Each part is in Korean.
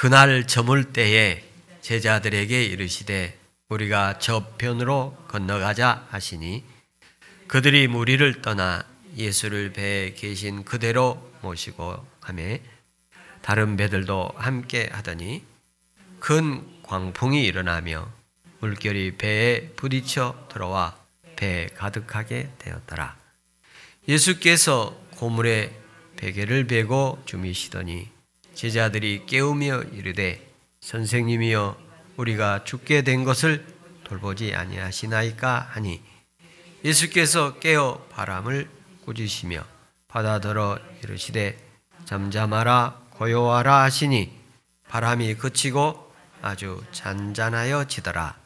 그날 저물 때에 제자들에게 이르시되 우리가 저편으로 건너가자 하시니 그들이 무리를 떠나 예수를 배에 계신 그대로 모시고 가매 다른 배들도 함께 하더니 큰 광풍이 일어나며 물결이 배에 부딪혀 들어와 배에 가득하게 되었더라. 예수께서 고물에 베개를 베고 주무시더니 제자들이 깨우며 이르되 선생님이여 우리가 죽게 된 것을 돌보지 아니하시나이까 하니 예수께서 깨어 바람을 꾸짖으시며 바다더러 이르시되 잠잠하라 고요하라 하시니 바람이 그치고 아주 잔잔하여 지더라.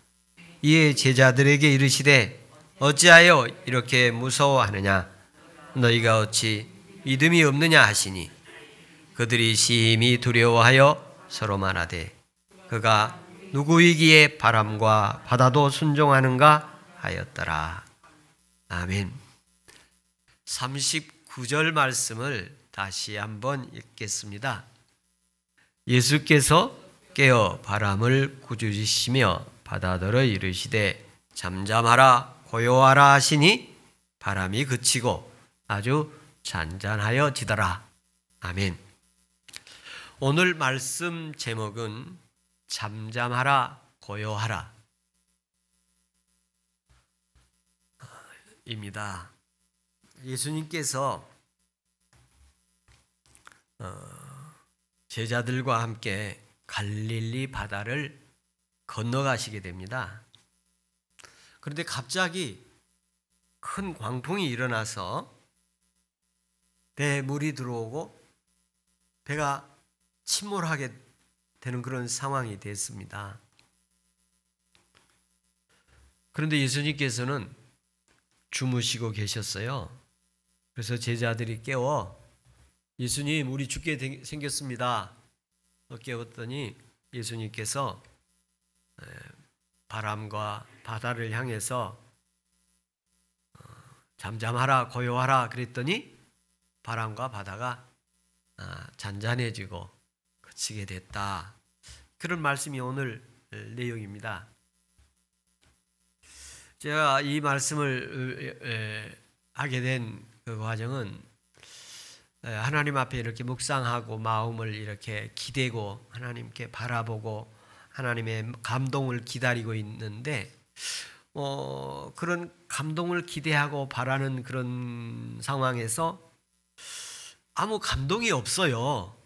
이에 제자들에게 이르시되 어찌하여 이렇게 무서워하느냐 너희가 어찌 믿음이 없느냐 하시니 그들이 심히 두려워하여 서로 말하되 그가 누구이기에 바람과 바다도 순종하는가 하였더라. 아멘. 39절 말씀을 다시 한번 읽겠습니다. 예수께서 깨어 바람을 꾸짖으시며 바다더러 이르시되 잠잠하라 고요하라 하시니 바람이 그치고 아주 잔잔하여 지더라. 아멘. 오늘 말씀 제목은 잠잠하라 고요하라 입니다. 예수님께서 제자들과 함께 갈릴리 바다를 건너가시게 됩니다. 그런데 갑자기 큰 광풍이 일어나서 배에 물이 들어오고 배가 침몰하게 되는 그런 상황이 됐습니다. 그런데 예수님께서는 주무시고 계셨어요. 그래서 제자들이 깨워 예수님 우리 죽게 생겼습니다. 깨웠더니 예수님께서 바람과 바다를 향해서 잠잠하라 고요하라 그랬더니 바람과 바다가 잔잔해지고 그치게 됐다. 그런 말씀이 오늘 내용입니다. 제가 이 말씀을 하게 된 그 과정은 하나님 앞에 이렇게 묵상하고 마음을 이렇게 기대고 하나님께 바라보고 하나님의 감동을 기다리고 있는데 그런 감동을 기대하고 바라는 그런 상황에서 아무 감동이 없어요.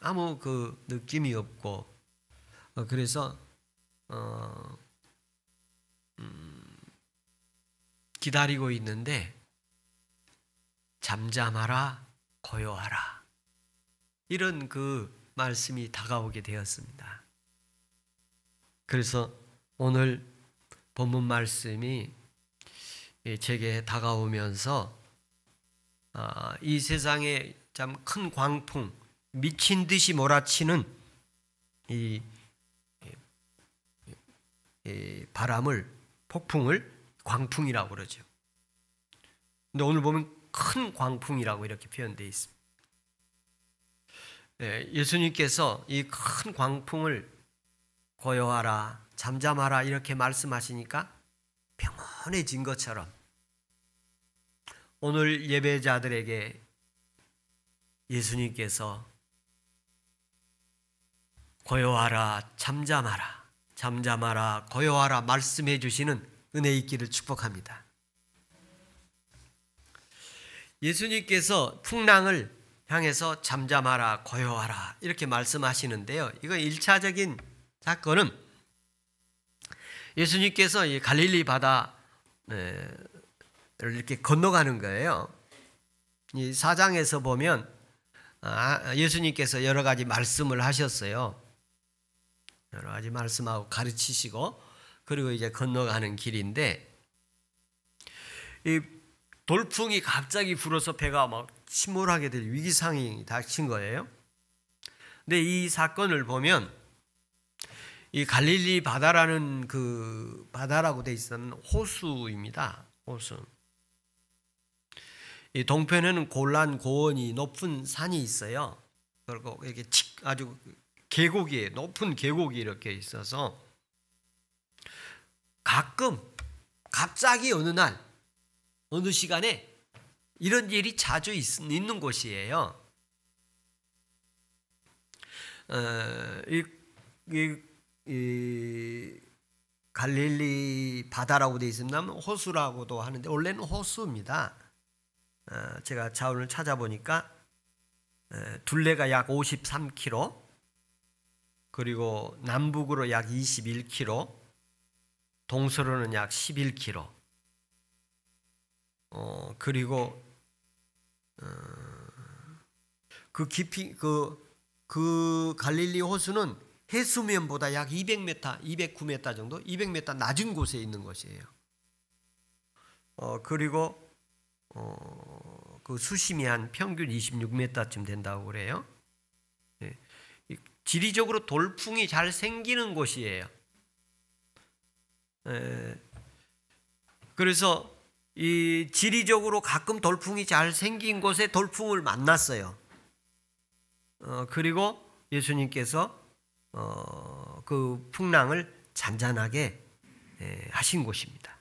아무 그 느낌이 없고 그래서 기다리고 있는데 잠잠하라 고요하라 이런 그 말씀이 다가오게 되었습니다. 그래서 오늘 본문 말씀이 제게 다가오면서 이 세상에 참 큰 광풍 미친 듯이 몰아치는 이 바람을 폭풍을 광풍이라고 그러죠. 근데 오늘 보면 큰 광풍이라고 이렇게 표현되어 있습니다. 예수님께서 이 큰 광풍을 고요하라 잠잠하라 이렇게 말씀하시니까 평온해진 것처럼 오늘 예배자들에게 예수님께서 고요하라 잠잠하라 잠잠하라 고요하라 말씀해 주시는 은혜 있기를 축복합니다. 예수님께서 풍랑을 향해서 잠잠하라 고요하라 이렇게 말씀하시는데요. 이건 1차적인 사건은 예수님께서 이 갈릴리 바다를 이렇게 건너가는 거예요. 이 4장에서 보면 예수님께서 여러 가지 말씀을 하셨어요. 여러 가지 말씀하고 가르치시고 그리고 이제 건너가는 길인데 이 돌풍이 갑자기 불어서 배가 막 침몰하게 될 위기 상황이 닥친 거예요. 근데 이 사건을 보면 이 갈릴리 바다라는 그 바다라고 돼 있는 호수입니다. 호수. 이 동편에는 골란 고원이 높은 산이 있어요. 그리고 이렇게 아주 계곡이에요. 높은 계곡이 이렇게 있어서 가끔 갑자기 어느 날 어느 시간에 이런 일이 자주 있는 곳이에요. 이 갈릴리 바다라고 되어 있으면 호수라고도 하는데 원래는 호수입니다. 제가 자원을 찾아보니까 둘레가 약 53km, 그리고 남북으로 약 21km, 동서로는 약 11km. 그리고 그 깊이 그 갈릴리 호수는 해수면보다 약 200m, 209m 정도, 200m 낮은 곳에 있는 것이에요. 그리고 그 수심이 한 평균 26m쯤 된다고 그래요. 지리적으로 돌풍이 잘 생기는 곳이에요. 그래서 이 지리적으로 가끔 돌풍이 잘 생긴 곳에 돌풍을 만났어요. 그리고 예수님께서 그 풍랑을 잔잔하게 하신 곳입니다.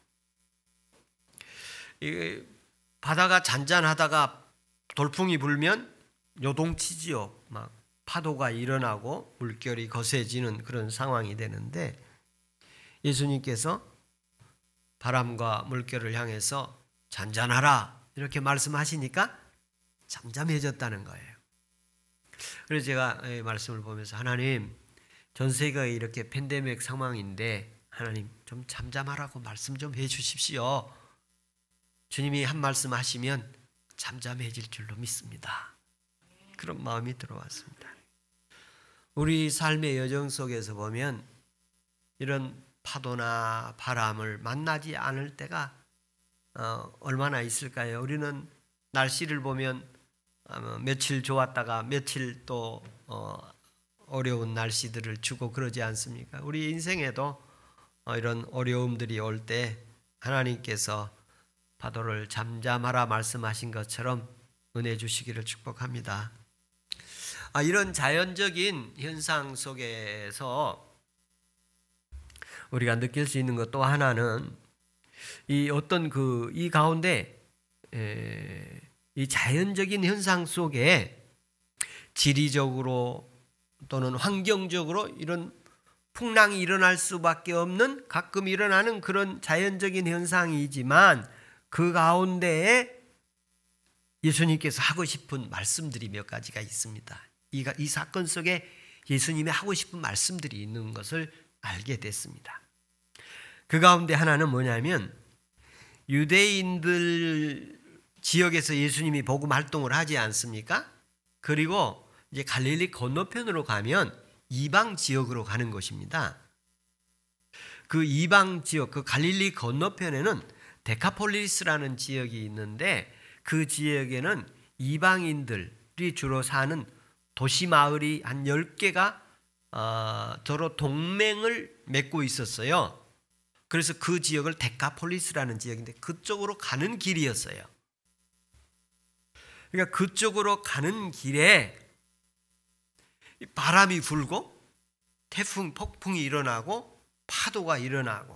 바다가 잔잔하다가 돌풍이 불면 요동치지요. 막 파도가 일어나고 물결이 거세지는 그런 상황이 되는데, 예수님께서 바람과 물결을 향해서 잔잔하라 이렇게 말씀하시니까 잠잠해졌다는 거예요. 그래서 제가 이 말씀을 보면서, 하나님, 전 세계가 이렇게 팬데믹 상황인데 하나님 좀 잠잠하라고 말씀 좀 해주십시오. 주님이 한 말씀 하시면 잠잠해질 줄로 믿습니다. 그런 마음이 들어왔습니다. 우리 삶의 여정 속에서 보면 이런 파도나 바람을 만나지 않을 때가 얼마나 있을까요? 우리는 날씨를 보면 며칠 좋았다가 며칠 또 어려운 날씨들을 주고 그러지 않습니까? 우리 인생에도 이런 어려움들이 올 때 하나님께서 파도를 잠잠하라 말씀하신 것처럼 은혜 주시기를 축복합니다. 이런 자연적인 현상 속에서 우리가 느낄 수 있는 것 또 하나는 이 어떤 이 가운데 이 자연적인 현상 속에 지리적으로 또는 환경적으로 이런 풍랑이 일어날 수밖에 없는, 가끔 일어나는 그런 자연적인 현상이지만 그 가운데에 예수님께서 하고 싶은 말씀들이 몇 가지가 있습니다. 이 사건 속에 예수님이 하고 싶은 말씀들이 있는 것을 알게 됐습니다. 그 가운데 하나는 뭐냐면, 유대인들 지역에서 예수님이 복음 활동을 하지 않습니까? 그리고 이제 갈릴리 건너편으로 가면 이방 지역으로 가는 것입니다. 그 이방 지역, 그 갈릴리 건너편에는 데카폴리스라는 지역이 있는데, 그 지역에는 이방인들이 주로 사는 도시 마을이 한 10개가 서로 동맹을 맺고 있었어요. 그래서 그 지역을 데카폴리스라는 지역인데 그쪽으로 가는 길이었어요. 그러니까 그쪽으로 가는 길에 바람이 불고 태풍, 폭풍이 일어나고 파도가 일어나고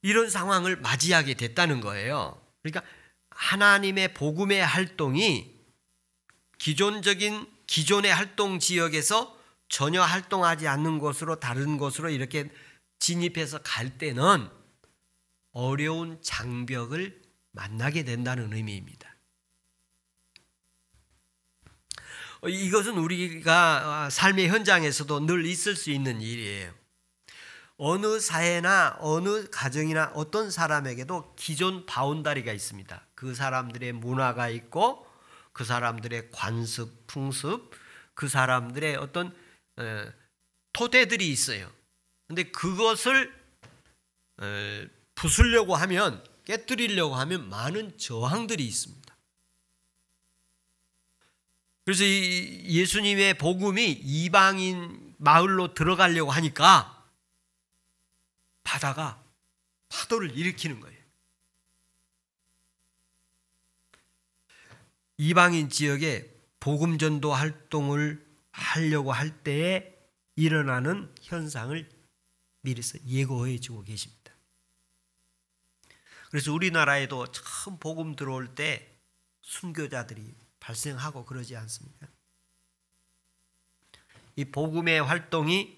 이런 상황을 맞이하게 됐다는 거예요. 그러니까 하나님의 복음의 활동이 기존의 활동 지역에서 전혀 활동하지 않는 곳으로, 다른 곳으로 이렇게 진입해서 갈 때는 어려운 장벽을 만나게 된다는 의미입니다. 이것은 우리가 삶의 현장에서도 늘 있을 수 있는 일이에요. 어느 사회나 어느 가정이나 어떤 사람에게도 기존 바운다리가 있습니다. 그 사람들의 문화가 있고 그 사람들의 관습, 풍습, 그 사람들의 어떤 토대들이 있어요. 그런데 그것을 부수려고 하면, 깨뜨리려고 하면 많은 저항들이 있습니다. 그래서 이 예수님의 복음이 이방인 마을로 들어가려고 하니까 바다가 파도를 일으키는 거예요. 이방인 지역에 복음 전도 활동을 하려고 할 때에 일어나는 현상을 미리서 예고해 주고 계십니다. 그래서 우리나라에도 처음 복음 들어올 때 순교자들이 발생하고 그러지 않습니까? 이 복음의 활동이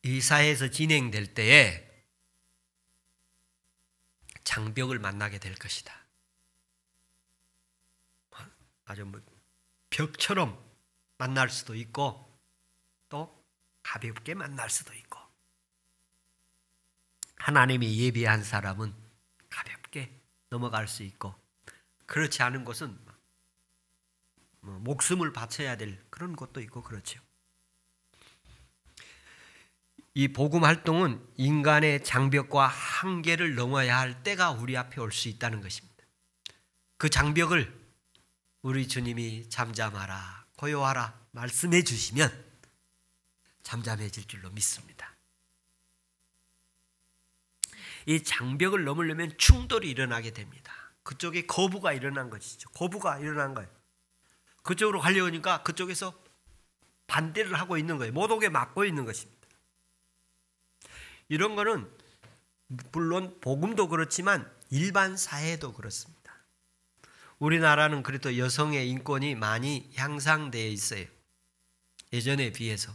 이 사회에서 진행될 때에 장벽을 만나게 될 것이다. 아주 벽처럼 만날 수도 있고 또 가볍게 만날 수도 있고, 하나님이 예비한 사람은 가볍게 넘어갈 수 있고, 그렇지 않은 곳은 목숨을 바쳐야 될 그런 곳도 있고 그렇죠. 이 복음 활동은 인간의 장벽과 한계를 넘어야 할 때가 우리 앞에 올 수 있다는 것입니다. 그 장벽을 우리 주님이 잠잠하라, 고요하라 말씀해 주시면 잠잠해질 줄로 믿습니다. 이 장벽을 넘으려면 충돌이 일어나게 됩니다. 그쪽에 거부가 일어난 것이죠. 거부가 일어난 거예요. 그쪽으로 가려니까 그쪽에서 반대를 하고 있는 거예요. 못 오게 막고 있는 것입니다. 이런 거는 물론 복음도 그렇지만 일반 사회도 그렇습니다. 우리나라는 그래도 여성의 인권이 많이 향상되어 있어요. 예전에 비해서.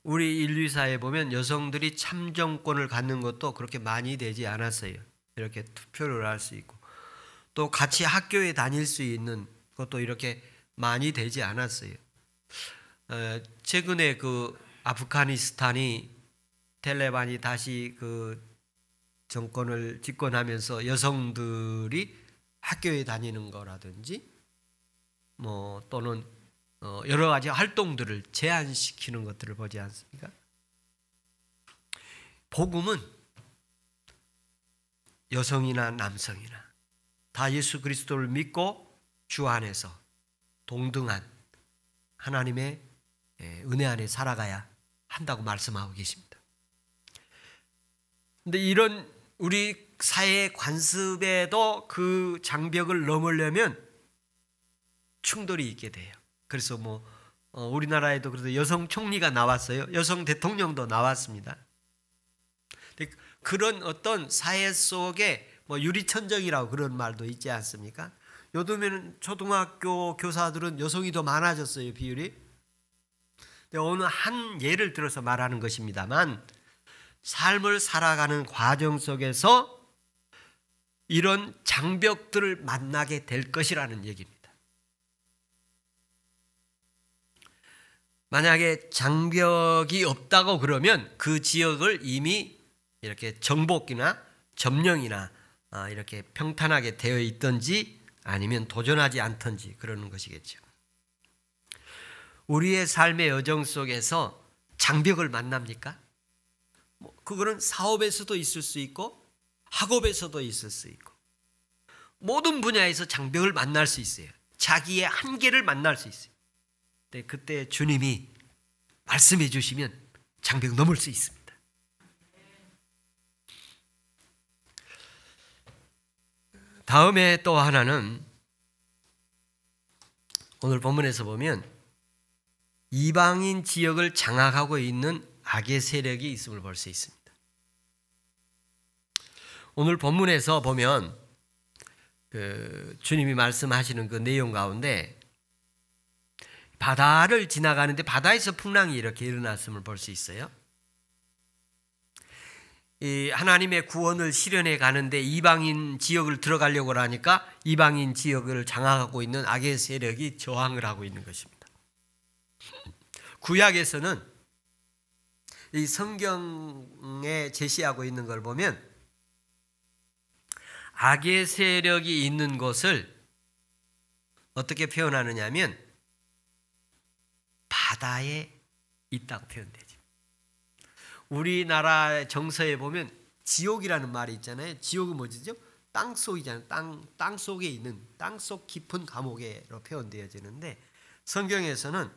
우리 인류사에 보면 여성들이 참정권을 갖는 것도 그렇게 많이 되지 않았어요. 이렇게 투표를 할 수 있고 또 같이 학교에 다닐 수 있는 것도 이렇게 많이 되지 않았어요. 최근에 그 아프가니스탄이 텔레반이 다시 그 정권을 집권하면서 여성들이 학교에 다니는 거라든지 또는 여러 가지 활동들을 제한시키는 것들을 보지 않습니까? 복음은 여성이나 남성이나 다 예수 그리스도를 믿고 주 안에서 동등한 하나님의 은혜 안에 살아가야 한다고 말씀하고 계십니다. 그런데 이런 우리 사회의 관습에도 그 장벽을 넘으려면 충돌이 있게 돼요. 그래서 우리나라에도 그래도 여성 총리가 나왔어요. 여성 대통령도 나왔습니다. 그런 어떤 사회 속에 유리천정이라고 그런 말도 있지 않습니까? 요즘에는 초등학교 교사들은 여성이 더 많아졌어요, 비율이. 근데 어느 한 예를 들어서 말하는 것입니다만, 삶을 살아가는 과정 속에서 이런 장벽들을 만나게 될 것이라는 얘기입니다. 만약에 장벽이 없다고 그러면 그 지역을 이미 이렇게 정복이나 점령이나 이렇게 평탄하게 되어 있든지 아니면 도전하지 않든지 그러는 것이겠죠. 우리의 삶의 여정 속에서 장벽을 만납니까? 그거는 사업에서도 있을 수 있고 학업에서도 있을 수 있고 모든 분야에서 장벽을 만날 수 있어요. 자기의 한계를 만날 수 있어요. 근데 그때 주님이 말씀해 주시면 장벽 넘을 수 있습니다. 다음에 또 하나는 오늘 본문에서 보면 이방인 지역을 장악하고 있는 악의 세력이 있음을 볼 수 있습니다. 오늘 본문에서 보면 주님이 말씀하시는 그 내용 가운데 바다를 지나가는데 바다에서 풍랑이 이렇게 일어났음을 볼 수 있어요. 이 하나님의 구원을 실현해 가는데 이방인 지역을 들어가려고 하니까 이방인 지역을 장악하고 있는 악의 세력이 저항을 하고 있는 것입니다. 구약에서는 이 성경에 제시하고 있는 걸 보면 악의 세력이 있는 곳을 어떻게 표현하느냐 하면 바다에 있다고 표현되죠. 우리나라 정서에 보면 지옥이라는 말이 있잖아요. 지옥은 뭐죠? 땅속이잖아요. 땅 속에 있는 땅속 깊은 감옥으로 표현되어지는데 성경에서는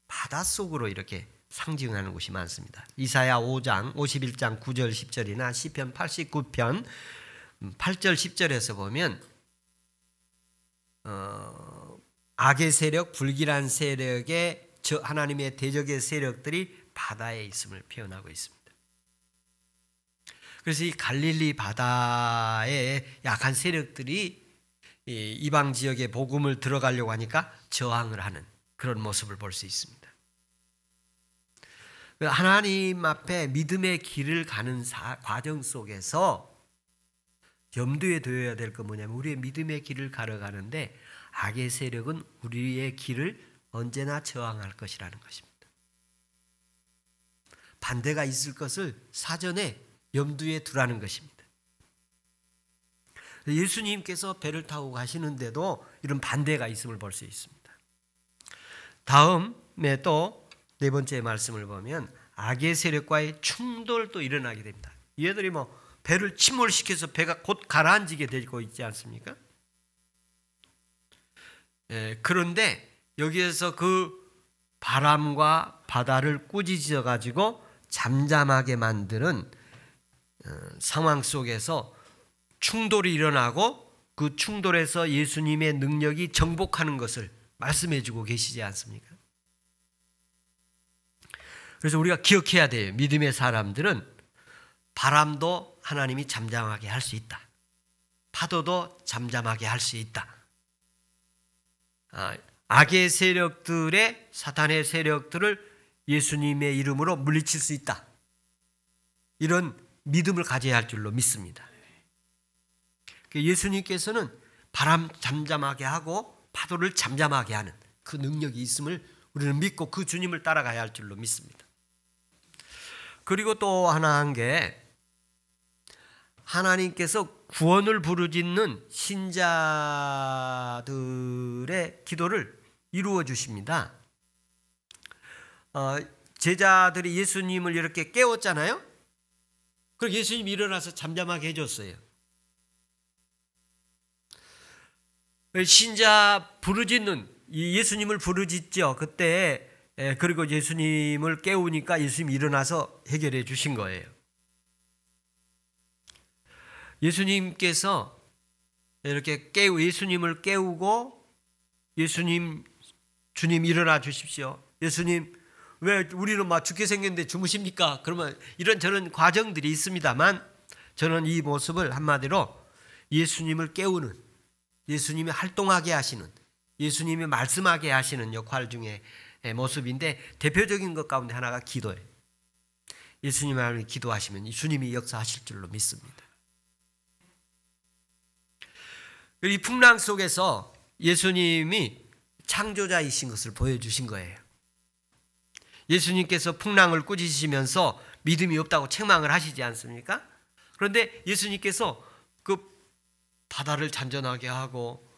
바닷속으로 이렇게 상징하는 곳이 많습니다. 이사야 5장 51장 9절 10절이나 시편 89편 8절 10절에서 보면 악의 세력, 불길한 세력의 하나님의 대적의 세력들이 바다에 있음을 표현하고 있습니다. 그래서 이 갈릴리 바다에 약한 세력들이 이방 지역의 복음을 들어가려고 하니까 저항을 하는 그런 모습을 볼 수 있습니다. 하나님 앞에 믿음의 길을 가는 과정 속에서 염두에 둬야 될 건 뭐냐면 우리의 믿음의 길을 가려가는데 악의 세력은 우리의 길을 언제나 저항할 것이라는 것입니다. 반대가 있을 것을 사전에 염두에 두라는 것입니다. 예수님께서 배를 타고 가시는데도 이런 반대가 있음을 볼 수 있습니다. 다음에 또 네 번째 말씀을 보면 악의 세력과의 충돌도 일어나게 됩니다. 얘들이 배를 침몰시켜서 배가 곧 가라앉게 되고 있지 않습니까? 그런데 여기에서 그 바람과 바다를 꾸짖어 가지고 잠잠하게 만드는 상황 속에서 충돌이 일어나고 그 충돌에서 예수님의 능력이 정복하는 것을 말씀해 주고 계시지 않습니까? 그래서 우리가 기억해야 돼요. 믿음의 사람들은 바람도 하나님이 잠잠하게 할 수 있다. 파도도 잠잠하게 할 수 있다. 악의 세력들의 사탄의 세력들을 예수님의 이름으로 물리칠 수 있다. 이런 믿음을 가져야 할 줄로 믿습니다. 예수님께서는 바람 잠잠하게 하고 파도를 잠잠하게 하는 그 능력이 있음을 우리는 믿고 그 주님을 따라가야 할 줄로 믿습니다. 그리고 또 하나 한 게 하나님께서 구원을 부르짖는 신자들의 기도를 이루어 주십니다. 제자들이 예수님을 이렇게 깨웠잖아요. 그리고 예수님이 일어나서 잠잠하게 해줬어요. 신자 부르짖는 예수님을 부르짖죠. 그때 그리고 예수님을 깨우니까 예수님이 일어나서 해결해 주신 거예요. 예수님께서 이렇게 예수님을 깨우고 주님 일어나 주십시오. 예수님 왜 우리는 막 죽게 생겼는데 주무십니까? 그러면 이런저런 과정들이 있습니다만 저는 이 모습을 한마디로 예수님을 깨우는, 예수님이 활동하게 하시는, 예수님이 말씀하게 하시는 역할 중에 모습인데 대표적인 것 가운데 하나가 기도예요. 예수님 하나님이 기도하시면 주님이 역사하실 줄로 믿습니다. 이 풍랑 속에서 예수님이 창조자이신 것을 보여주신 거예요. 예수님께서 풍랑을 꾸짖으시면서 믿음이 없다고 책망을 하시지 않습니까? 그런데 예수님께서 그 바다를 잔잔하게 하고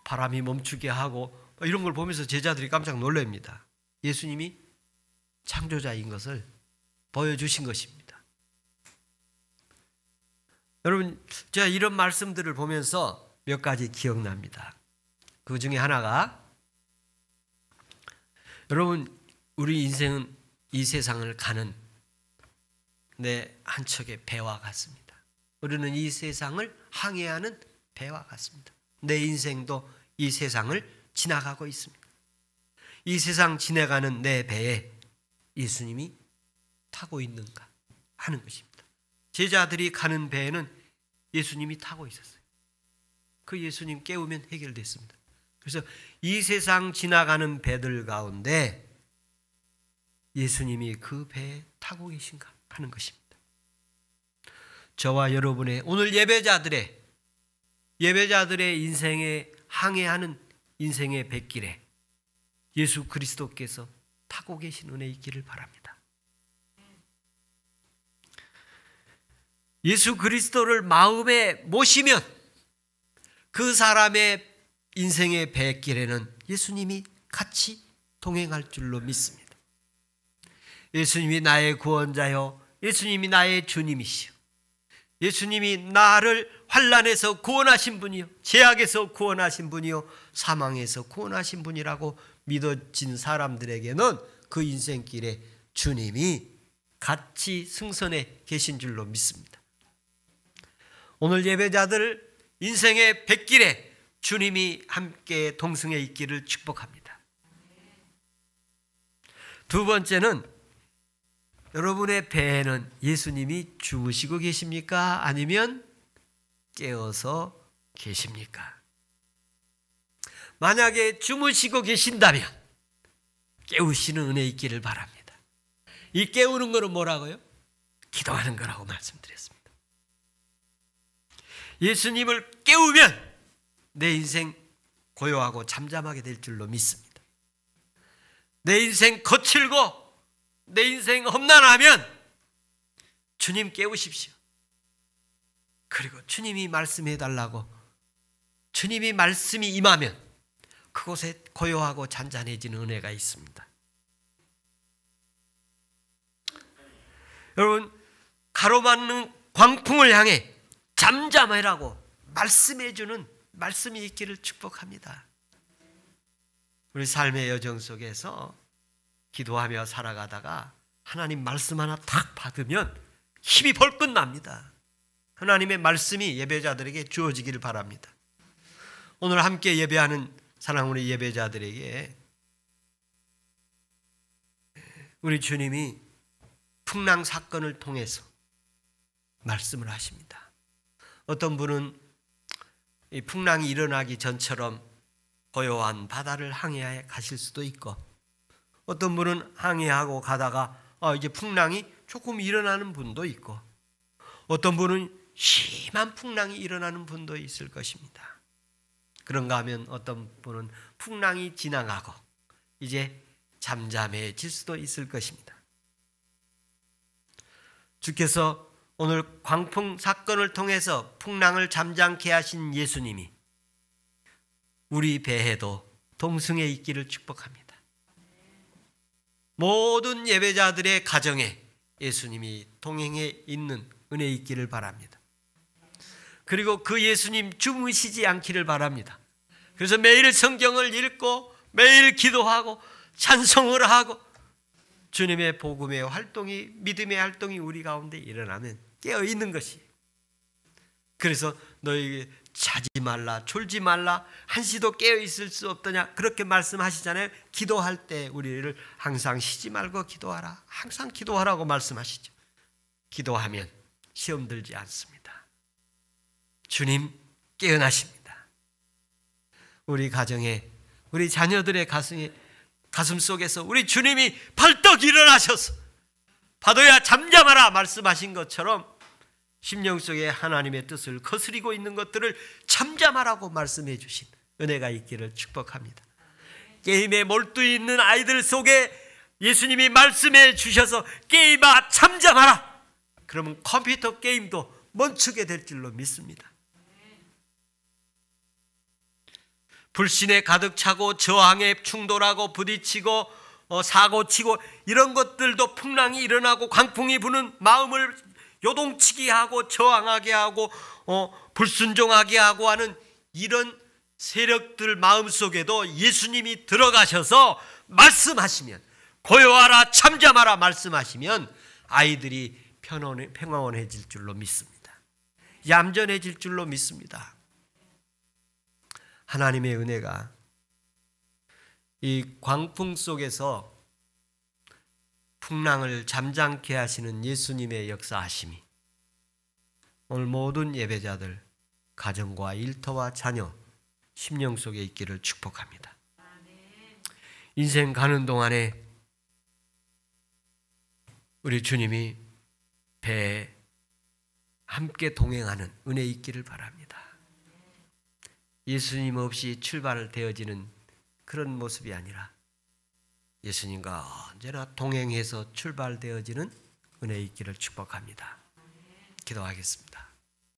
바람이 멈추게 하고 이런 걸 보면서 제자들이 깜짝 놀랍니다. 예수님이 창조자인 것을 보여주신 것입니다. 여러분, 제가 이런 말씀들을 보면서 몇 가지 기억납니다. 그 중에 하나가 여러분 우리 인생은 이 세상을 가는 한 척의 배와 같습니다. 우리는 이 세상을 항해하는 배와 같습니다. 내 인생도 이 세상을 지나가고 있습니다. 이 세상 지나가는 내 배에 예수님이 타고 있는가 하는 것입니다. 제자들이 가는 배에는 예수님이 타고 있었어요. 그 예수님 깨우면 해결됐습니다. 그래서 이 세상 지나가는 배들 가운데 예수님이 그 배에 타고 계신가 하는 것입니다. 저와 여러분의 오늘 예배자들의 인생에 항해하는 인생의 뱃길에 예수 그리스도께서 타고 계신 은혜 있기를 바랍니다. 예수 그리스도를 마음에 모시면 그 사람의 인생의 뱃길에는 예수님이 같이 동행할 줄로 믿습니다. 예수님이 나의 구원자요, 예수님이 나의 주님이시요, 예수님이 나를 환난에서 구원하신 분이요, 죄악에서 구원하신 분이요, 사망에서 구원하신 분이라고 믿어진 사람들에게는 그 인생길에 주님이 같이 승선해 계신 줄로 믿습니다. 오늘 예배자들 인생의 뱃길에 주님이 함께 동승에 있기를 축복합니다. 두 번째는 여러분의 배에는 예수님이 주무시고 계십니까? 아니면 깨어서 계십니까? 만약에 주무시고 계신다면 깨우시는 은혜 있기를 바랍니다. 이 깨우는 것은 뭐라고요? 기도하는 거라고 말씀드렸습니다. 예수님을 깨우면 내 인생 고요하고 잠잠하게 될 줄로 믿습니다. 내 인생 거칠고 내 인생 험난하면 주님 깨우십시오. 그리고 주님이 말씀해 달라고 주님이 말씀이 임하면 그곳에 고요하고 잔잔해지는 은혜가 있습니다. 여러분, 가로막는 광풍을 향해 잠잠해라고 말씀해 주는 말씀이 있기를 축복합니다. 우리 삶의 여정 속에서 기도하며 살아가다가 하나님 말씀 하나 탁 받으면 힘이 벌컥 납니다. 하나님의 말씀이 예배자들에게 주어지기를 바랍니다. 오늘 함께 예배하는 사랑하는 예배자들에게 우리 주님이 풍랑 사건을 통해서 말씀을 하십니다. 어떤 분은 이 풍랑이 일어나기 전처럼 고요한 바다를 항해해 가실 수도 있고, 어떤 분은 항해하고 가다가 이제 풍랑이 조금 일어나는 분도 있고, 어떤 분은 심한 풍랑이 일어나는 분도 있을 것입니다. 그런가 하면 어떤 분은 풍랑이 지나가고 이제 잠잠해질 수도 있을 것입니다. 주께서 오늘 광풍 사건을 통해서 풍랑을 잠잠케 하신 예수님이 우리 배에도 동승에 있기를 축복합니다. 모든 예배자들의 가정에 예수님이 동행해 있는 은혜 있기를 바랍니다. 그리고 그 예수님 주무시지 않기를 바랍니다. 그래서 매일 성경을 읽고 매일 기도하고 찬송을 하고 주님의 복음의 활동이, 믿음의 활동이 우리 가운데 일어나면 깨어있는 것이. 그래서 너에게 자지 말라, 졸지 말라, 한시도 깨어있을 수 없더냐 그렇게 말씀하시잖아요. 기도할 때 우리를 항상 쉬지 말고 기도하라, 항상 기도하라고 말씀하시죠. 기도하면 시험 들지 않습니다. 주님 깨어나십니다. 우리 가정에, 우리 자녀들의 가슴 속에서 우리 주님이 벌떡 일어나셔서 파도야 잠잠하라 말씀하신 것처럼 심령 속에 하나님의 뜻을 거스리고 있는 것들을 잠잠하라고 말씀해 주신 은혜가 있기를 축복합니다. 게임에 몰두해 있는 아이들 속에 예수님이 말씀해 주셔서 게임아 잠잠하라, 그러면 컴퓨터 게임도 멈추게 될 줄로 믿습니다. 불신에 가득 차고 저항에 충돌하고 부딪히고 사고치고 이런 것들도 풍랑이 일어나고 광풍이 부는 마음을 요동치게 하고 저항하게 하고 불순종하게 하고 하는 이런 세력들 마음속에도 예수님이 들어가셔서 말씀하시면, 고요하라 잠잠하라 말씀하시면 아이들이 평온해질 줄로 믿습니다. 얌전해질 줄로 믿습니다. 하나님의 은혜가 이 광풍 속에서 풍랑을 잠잠케 하시는 예수님의 역사하심이 오늘 모든 예배자들 가정과 일터와 자녀 심령 속에 있기를 축복합니다. 인생 가는 동안에 우리 주님이 배에 함께 동행하는 은혜 있기를 바랍니다. 예수님 없이 출발되어지는 그런 모습이 아니라 예수님과 언제나 동행해서 출발되어지는 은혜 있기를 축복합니다. 기도하겠습니다.